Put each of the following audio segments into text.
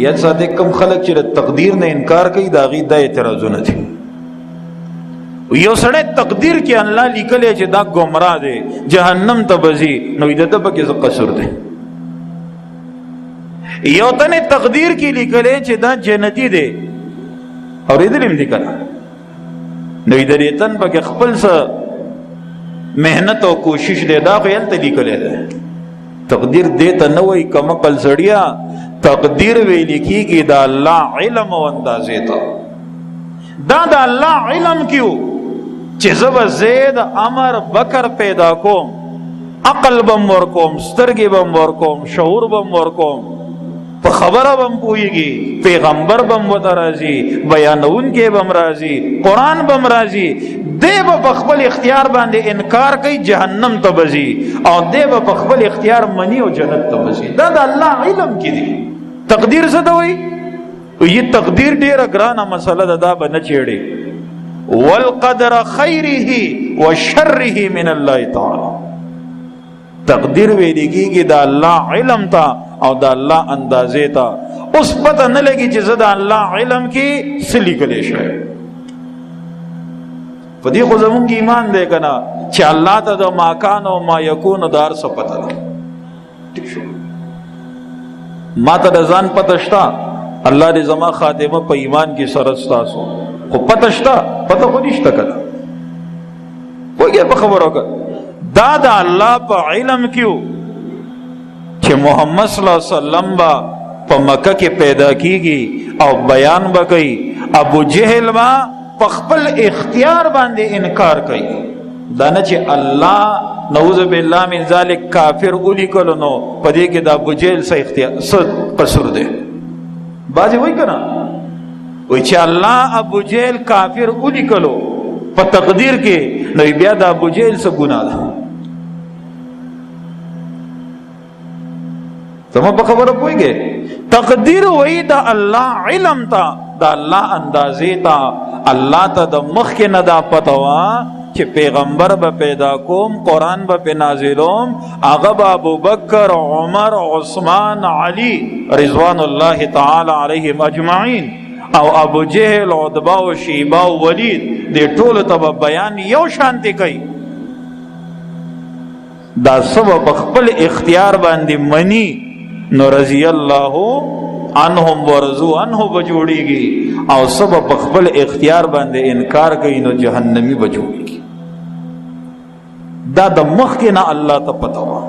یاد ساته کم خلق چې د تقدیر نه انکار کوي دا غي د اعتراضونه دي. یو سړی تقدیر کې الله لیکلی چې دا گمراه دی جهنم ته بځي نو د ده پکې څه قصور دی. یو تنه تقدیر کې لیکلی چې دا جنتی دی اورېدلی م دي که نه نو د دې تن پکې خپل څه محنت او کوشش دی دا خو هلته لیکلی دی. تقدیر دې ته نه وایي کمقل سړیا، تقدیر ویل کېږي د الله علم او اندازې ته. دا د الله علم کیو چې زه به زید امر بکر پیدا کوم، عقل بم ورکوم، سترګې بم ورکوم، شعور بم ورکوم، په خبره بم پوهیږي، پیغمبر بم وته راځي، بیانونکی بم راځي، قرآن بم راځي. دی به په خپل اختیار باندې انکار کوي جهنم ته بځي او دی به په خپل اختیار مني او جنت ته بځي. دا د الله علم کې دی. تقدیر څه ته وایي؟ یہ تقدیر ډیره ګرانه مسله ده، دا به نه چیړي. والقدر خیره وشره من الله تعالی. تقدیر ویل کېږي د الله علم ته او د الله اندازې ته. اوس پته نه لګي چې زه د الله علم کې څه لیکلی شوی. په دې خو زمونږ ایمان دی که نه چې الله ته د ما کان او ما یکون د هر څه پته ده. ټیک شو، ما ته د ځان پته شته، الله دې زما خاتمه په ایمان کې سره ستاسو، خو پته شته پته خو نشته که نه. پوهېږې په خبرو که دا د الله په علم کې و چې محمد صلی الله علیه وسلم به په مکه کې پیدا کیږي او بیان به کوي. ابو جهل به په خپل اختیار باندې انکار کوي. دا نه چې الله نعوذ بالله من ذلک کافر ولیکلو نو په دې کې د ابو جهل څه اختیار څه قصور دی. بعضې وایي که نه وایي چې الله ابو جهل کافر ولیکلو په تقدیر کې نو بیا د ابو جهل څه ګناه ده. زما په خبره پوهېږې؟ تقدیر وایي د الله علم ته، د الله اندازې ته. الله ته د مخکې نه دا پته وه چې پیغمبر به پیدا کوم، قرآن به پې نازلوم، هغه به ابوبکر، عمر، عثمان، علی رضوان الله تعالی علیهم اجمعین او ابو جهل، عتبه او شیبه او ولید دې ټولو ته به بیان یو شانتې کوي. دا څه به په خپل اختیار باندې مني نو رضی الله عنهم ورضوا عنه به جوړیږي، او څه به په خپل اختیار باندې انکار کوي نو جهنمی به جوړیږي. دا د مخکې نه الله ته پته وه.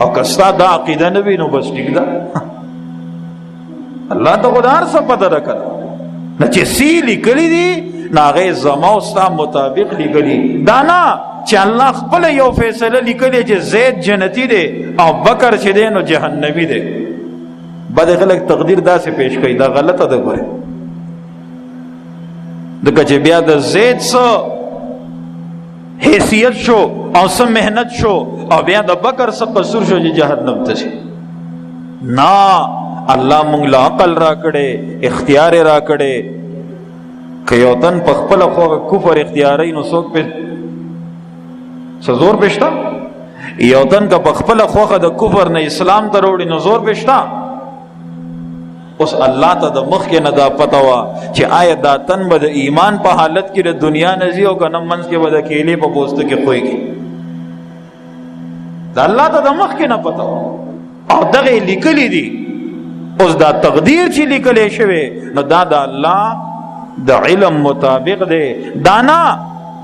او که ستا دا عقیده نه وي نو بس ټیک ده. الله ته خو د هر څه پته ده که نه چې سی لیکلي دي نو هغې زما او ستا مطابق لیکلي. دا نه چې الله خپل یو فیصله لیکلی چې زید جنتی دی او بکر چې دی نو جهنمی دی. بعد خلک تقدیر داسې پیش کوي، دا غلطه ده. ګورې ځکه چې بیا د زید څه حیثیت شو او څه محنت شو او بیا د بکر څه قصور شو چې جهنم ته شي. نه، الله مونږ له عقل را کړی، اختیار را کړی. که یو تن په خپله خو کفر اختیاری نو څوک پې څه زور پې شته؟ یو تن که په خپله خوښه د کفر نه اسلام ته راوړي نو زور پې شته؟ اوس الله ته د مخکې نه دا پته وه چې آیا دا تن به د ایمان په حالت کې د دنیا نه ځي او که نه منځ کې به د کیلې په پوسته کې خویږي. دا الله ته د مخکې نه پته وه او دغه لیکلي دي. اوس دا تقدیر چې لیکلی شوی نو دا د الله د علم مطابق دی. دا نه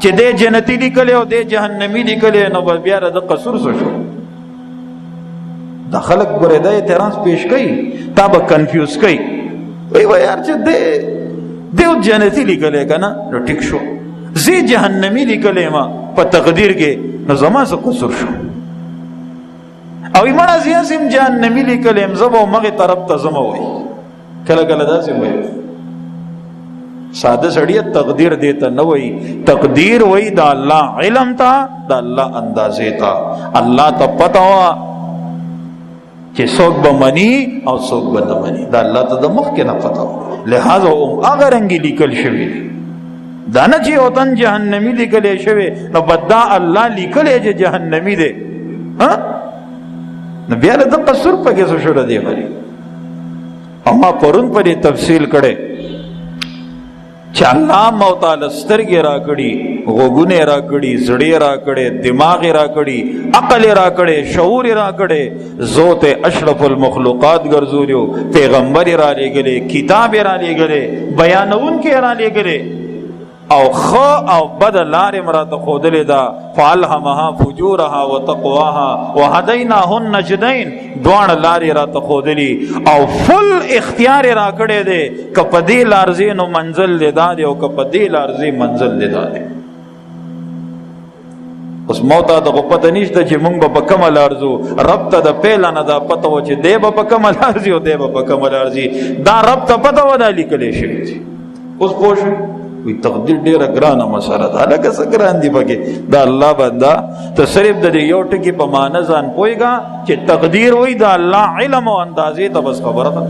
چې دی جنتی لیکلی او دی جهنمی لیکلی نو بیا د قصور څه شو. دا خلق ګورې دا اعتراض پیش کوي، تا به کنفیوز کوي. وایي یار چې دی جنتی لیکلی که نه نو ټیک شو، زه جهنمی لیکلی ما په تقدیر کې نو زما څه قصور شو. او ایمانا زیاسم جهنمی لیکلیم زه به همغې طرف ته ځم. وایي کله کله داسې وایي ساده سړی تقدیر دیتا نه وایي. تقدیر وایي د الله علم ته، د الله اندازې ته. الله ته پته وه چې څوک به مني او څوک به نه مني. د الله ته د مخکې نه پته وه، لہذا هغه رنګې لیکل شوي دي. دا نه چې یو تن جهنمی لیکلی شوی نو بد دا الله لیکلی چې جهنمی دی. نو بیا له د قصور پکې څه شو دی غري اما پرون پرې تفصیل کړي چې الله مو تعالی سترګې را کړي غوګونه را کړي زړې را کړي دماغ را کړي عقل را کړي شعور را کړي ذات اشرف المخلوقات ګرځولیو پیغمبر را لېږلې کتاب را لېږلې بیانون کې را لېږلې او خو او بد لار مراد خودلې دا فالهمها فجورها وتقواها وهديناهن النجدين دوان لار را خودلې او فل اختیار را کړې دې کپدی لارزي نو منزل لیدا دې او کپدی لارزي منزل لیدا دې اوس موتا د پته نشته چې مونږ په کومه لارزو رب ته د پیل نه دا پته و چې دی په کومه لارزي او دی په کومه لارزي دا رب ته پته و دا لیکلې شي اوس پوښ وی تقدیر ډیره ګرانه مسله ده لکه څه ګران دي پکې دا الله بنده ته صرف د یو ټکي په معنی ځان پوهېږه چې تقدیر وی دا الله علم او اندازې ته بس خبره ده